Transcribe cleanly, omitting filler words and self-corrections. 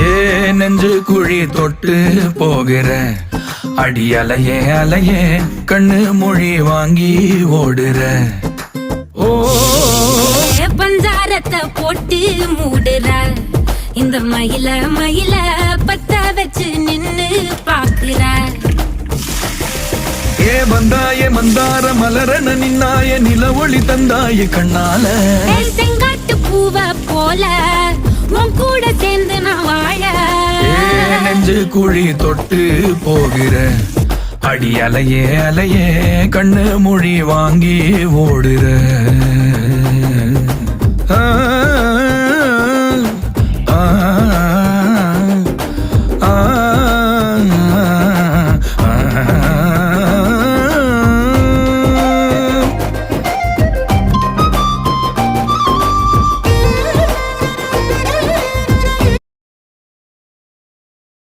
ஏ நெஞ்சு குழி தொட்டு போகிற அடி அலையே அலையே கண்ணு மொழி வாங்கி ஓடுற. ஓ பஞ்சாரத்தை போட்டு மூடுற இந்த மயில மயில பத்த வச்சு நின்னு பாக்குற. ஏ வந்தாய மந்தார மலரன நின்னாய நில ஒளி தந்தாய கண்ணால. செங்காட்டு பூவ போல உன் கூட சேர்ந்து நான் வாழ. நெஞ்சு குழி தொட்டு போகிற அடி அலையே அலையே கண்ணு மொழி வாங்கி ஓடுற. ஆ ஆ